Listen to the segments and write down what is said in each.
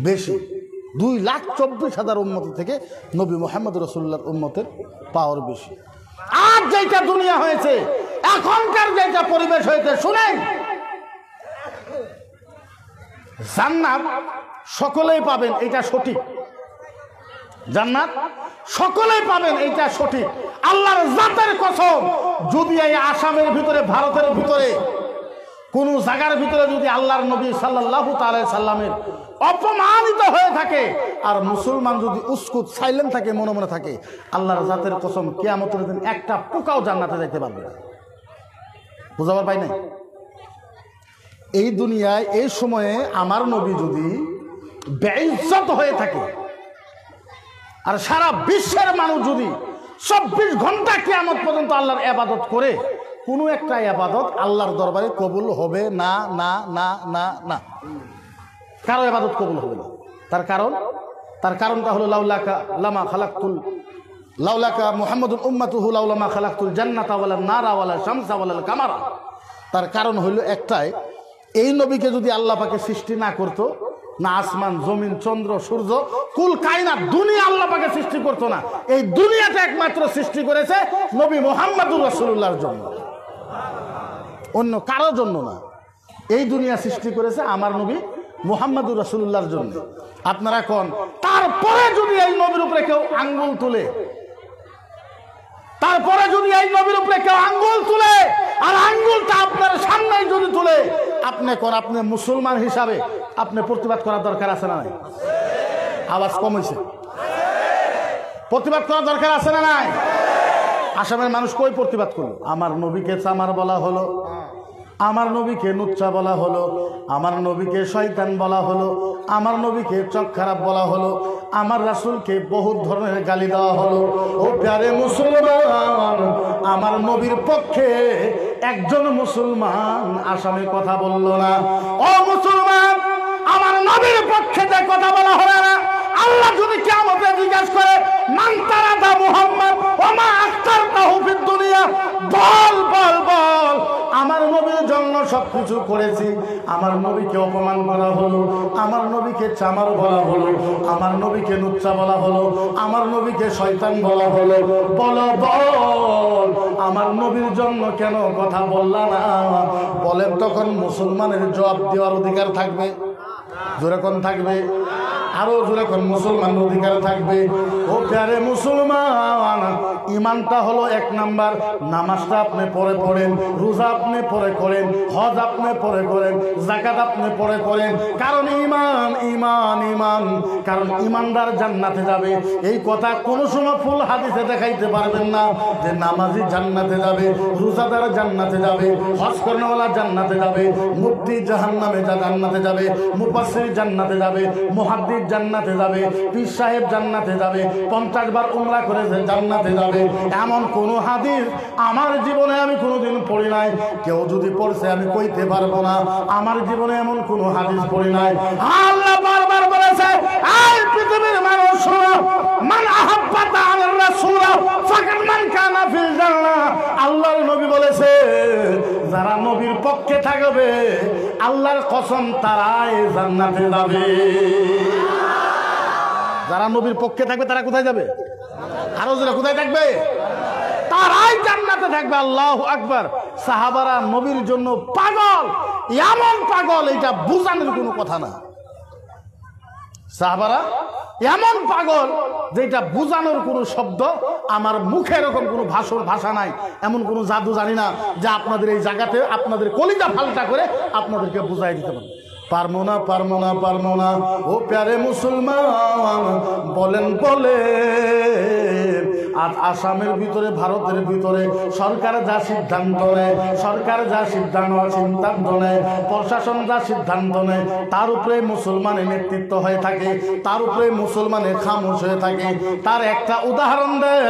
বেশি। 2,24,000 উম্মত থেকে নবী মুহাম্মদ রাসূলুল্লাহর উম্মতের পাওয়ার বেশি। আর যেটা দুনিয়া হয়েছে, এখনকার যেটা পরিবেশ হয়েছে, শুনেন, জান্নাত সকলেই পাবেন, এটা সঠিক। জান্নাত সকলেই পাবেন, এটা সঠিক। আল্লাহর জাতের কসম, যদি এই আসামের ভিতরে, ভারতের ভিতরে কোন জায়গার ভিতরে যদি আল্লাহর নবী সাল্লাল্লাহু তাআলা সাল্লামের অপমানিত হয়ে থাকে আর মুসলমান যদি উস্কুত সাইলেন্ট থাকে, মনে মনে থাকে, আল্লাহর জাতের কসম, কিয়ামতের দিন একটা পোকাও জান্নাতে যাইতে পারবে না। বুঝাবার পাই নাই? এই দুনিয়ায় এই সময়ে আমার নবী যদি বেইজ্জত হয়ে থাকে আর সারা বিশ্বের মানুষ যদি 24 ঘন্টা কিয়ামত পর্যন্ত আল্লাহর ইবাদত করে, কোনো একটা ইবাদত আল্লাহর দরবারে কবুল হবে না, না, না, না, না, কারো ইবাদত কবুল হবে না। তার কারণটা হলো লাউলাকা মুহাম্মাদুন উম্মাতুহু লাউলামা খালাকতুল জান্নাতা ওয়ালান নারা ওয়ালা শামসা ওয়ালাল কামারা। তার কারণ হইল একটাই, এই নবীকে যদি আল্লাহ পাকে সৃষ্টি না করতো, না আসমান, জমিন, চন্দ্র, সূর্য, কুল কায়নাত দুনিয়া আল্লাহ পাকে সৃষ্টি করতো না। এই দুনিয়াটা একমাত্র সৃষ্টি করেছে নবী মুহাম্মদুর রাসূলুল্লাহর জন্য, অন্য কারোর জন্য না। এই দুনিয়া সৃষ্টি করেছে আমার নবী মুহাম্মদুর রাসূলুল্লাহর জন্য। আপনারা কোন, তারপরে যদি এই নবীর উপরে কেউ আঙ্গুল তুলে, তারপরে যদি এই নবীর উপরে কেউ আঙ্গুল তুলে, আর আঙ্গুলটা আপনার সামনে যদি তুলে, আপনি কোন, আপনি মুসলমান হিসাবে আপনি প্রতিবাদ করার দরকার আছে না নাই? আওয়াজ কম হয়েছে, প্রতিবাদ করার দরকার আছে না নাই? আসামের মানুষ কই প্রতিবাদ করলো? আমার নবীকে চামার বলা হলো, আমার নবীকে নুচ্চা বলা হলো, আমার নবীকে শয়তান বলা হলো, আমার নবীকে চোখ খারাপ বলা হলো, আমার রাসূলকে বহুত ধরনের গালি দেওয়া হলো। ও প্যারে মুসলমান, আমার নবীর পক্ষে একজন মুসলমান আসামে কথা বলল না। ও মুসলমান, আমার নবীর পক্ষে যে কথা বলা হলো না, আল্লাহ যদি কিয়ামতে জিজ্ঞাসা করে, মান তারাদা মুহাম্মদ ওয়া মা আখতারতাহু ফিদ দুনিয়া, বল বল বল, আমার নবীর জন্য সবকিছু করেছি, আমার নবীকে অপমান করা হলো, আমার নবীকে চামার বলা হলো, আমার নবীকে নুচ্চা বলা হলো, আমার নবীকে শয়তান বলা হলো, বলো বল, আমার নবীর জন্য কেন কথা বললা না? বলেন, তখন মুসলমানের জবাব দেওয়ার অধিকার থাকবে? জোরে কোন থাকবে? আরো জোরে কোন মুসলমান অধিকার থাকবে? ও প্যারে মুসলমান, ইমানটা হলো 1 নাম্বার। নামাজটা আপনি পরে পড়েন, রোজা আপনি পরে করেন, হজ আপনি পরে করেন, যাকাত আপনি পরে করেন, কারণ ইমান ইমান ইমান, কারণ ইমানদার জান্নাতে যাবে। এই কথা কোনো সময় ফুল হাদিসে দেখাইতে পারবেন না যে নামাজি জান্নাতে যাবে, রোজাদার জান্নাতে যাবে, হজ করেনওয়ালা জান্নাতে যাবে, মুফতি জাহান্নামে জান্নাতে যাবে, মুফাসসির জান্নাতে যাবে, মুহাদ্দিস জান্নাতে যাবে, পীর সাহেব জান্নাতে যাবে, 50 বার উমরা করেছে জান্নাতে যাবে, এমন কোন হাদিস আমার জীবনে আমি কোনোদিন পড়ি নাই। কেউ যদি পড়ছে আমি কইতে পারবো না, আমার জীবনে এমন কোন হাদিস পড়ি নাই। আল্লাহ বারবার বলেছে, এই পৃথিবীর মানুষ শোনো, মান আহাব্বা তাআলার রাসূল ফাকাদ মান কানা ফিল জান্নাহ। আল্লাহর নবী বলেছে, যারা নবীর পক্ষে থাকবে, আল্লাহর কসম তারাই জান্নাতে যাবে। যারা নবীর পক্ষে থাকবে তারা কোথায় যাবে? আরো যারা কোথায় থাকবে? তারাই জান্নাতে থাকবে। আল্লাহু আকবার। সাহাবারা নবীর জন্য পাগল, এমন পাগল এটা বুঝানোর কোনো কথা না। সাহাবারা এমন পাগল যেটা বুঝানোর কোনো শব্দ আমার মুখে এরকম কোনো ভাষা নাই, এমন কোনো জাদু জানি না যে আপনাদের এই জায়গাতে আপনাদের কলিজা ফালটা করে আপনাদেরকে বুঝাই দিতে পারবো। পারবো না, পারবো না, পারবো না। ও প্যারে মুসলমান, বলেন বলে আর আসামের ভিতরে, ভারতের ভিতরে সরকার যা সিদ্ধান্ত নেয়, সরকার যা সিদ্ধান্ত নেয়, প্রশাসন যা সিদ্ধান্ত নেয়, তার উপরে মুসলমানের নেতৃত্ব হয়ে থাকে, তার উপরে মুসলমানের খামোশ হয়ে থাকে। তার একটা উদাহরণ দেয়,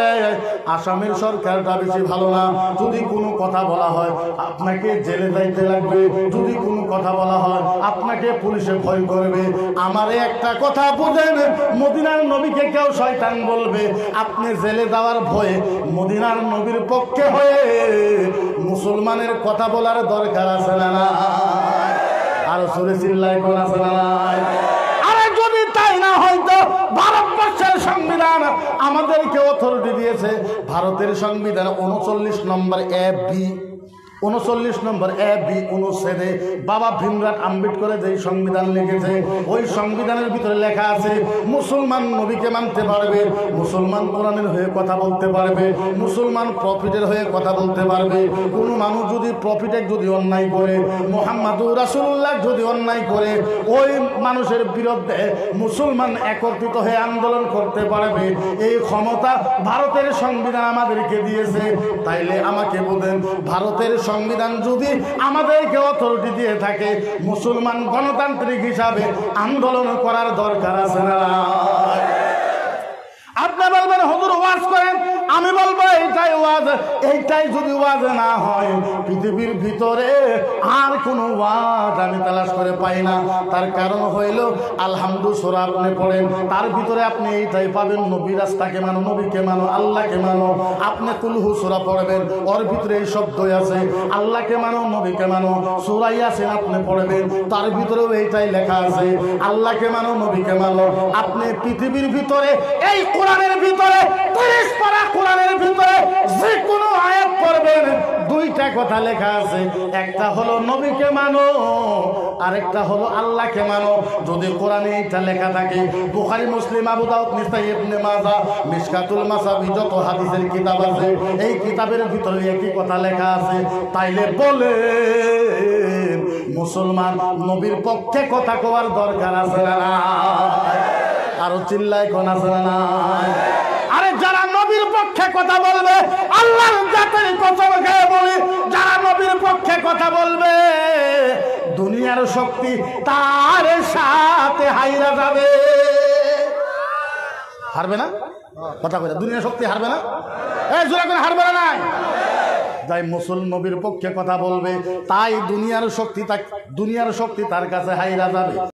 আসামের সরকারটা বেশি ভালো না। যদি কোনো কথা বলা হয় আপনাকে জেলে যাইতে লাগবে, যদি কোনো কথা বলা হয় আপনাকে পুলিশে ভয় করবে। আমারে একটা কথা বুঝেন, মদিনার নবীকে কেউ শয়তান বলবে, আপনি জেলে যাওয়ার ভয়ে মদিনার নবীর পক্ষে হয়ে মুসলমানের কথা বলার দরকার আছে না? আর সুরে চিল্লায় কোন আছে না? আমাদেরকে অথরিটি দিয়েছে ভারতের সংবিধান 39 নম্বর বি, 39 নম্বর বি অনুচ্ছেদে বাবা ভীমরাও আম্বেদকর যে সংবিধান লিখেছে, ওই সংবিধানের ভিতরে লেখা আছে মুসলমান নবীকে মানতে পারবে, মুসলমান কোরআনের হয়ে কথা বলতে পারবে, মুসলমান প্রফিটের হয়ে কথা বলতে পারবে। কোনো মানুষ যদি প্রফিটের যদি অন্যায় করে, মুহাম্মাদুর রাসূলুল্লাহ যদি অন্যায় করে, ওই মানুষের বিরুদ্ধে মুসলমান একত্রিত হয়ে আন্দোলন করতে পারবে। এই ক্ষমতা ভারতের সংবিধান আমাদেরকে দিয়েছে। তাইলে আমাকে বলেন, ভারতের সংবিধান যদি আমাদেরকে অথরিটি দিয়ে থাকে, মুসলমান গণতান্ত্রিক হিসাবে আন্দোলন করার দরকার আছে না? আপনি বলবেন হুজুর ওয়াজ করেন, আমি বলবো এইটাই ওয়াজ। এইটাই যদি ওয়াজ না হয়, পৃথিবীর ভিতরে আর কোনো ওয়াজ আমি তালাশ করে পাই না। তার কারণ হইল আলহামদু সূরা আপনি পড়েন, তার ভিতরে আপনি এইটাই পাবেন, নবী রাস্তাকে মানো, নবীকে মানো, আল্লাহকে মানো। আপনি কুলহু সূরা পড়বেন, ওর ভিতরে এই শব্দই আছে, আল্লাহকে মানো, নবীকে মানো। সূরা ইয়াসিন আপনি পড়বেন, তার ভিতরেও এইটাই লেখা আছে, আল্লাহকে মানো, নবীকে মানো। আপনি পৃথিবীর ভিতরে এই কোরআনের ভিতরে 30 পারা কোরআনের ভিতরে যে কোনো আয়াত পড়বেন, দুইটা কথা লেখা আছে, একটা হলো নবীকে মানো, আরেকটা হলো আল্লাহকে মানো। যদি কোরআনে এইটা লেখা থাকে, বুখারী, মুসলিম, আবু দাউদ, নিসাই, ইবনে মাজাহ, মিশকাতুল মাসাবি, যত হাদিসের কিতাব আছে, এই কিতাবের ভিতরে একই কথা লেখা আছে, তাইলে বলে মুসলমান নবীর পক্ষে কথা কওয়ার দরকার আছে না? আরো চিল্লায় কোন আছে না? আরে যারা নবীর পক্ষে কথা বলবে, আল্লাহর জাতের কসম খেয়ে বলি, যারা নবীর পক্ষে কথা বলবে, দুনিয়ার শক্তি তার সাথে হাইরা যাবে। হারবে না? কথা কইরা দুনিয়ার শক্তি হারবে না? এই জোরে করে হারবে না? নাই যাই মুসলমান নবীর পক্ষে কথা বলবে, তাই দুনিয়ার শক্তি তার কাছে হাইরা যাবে।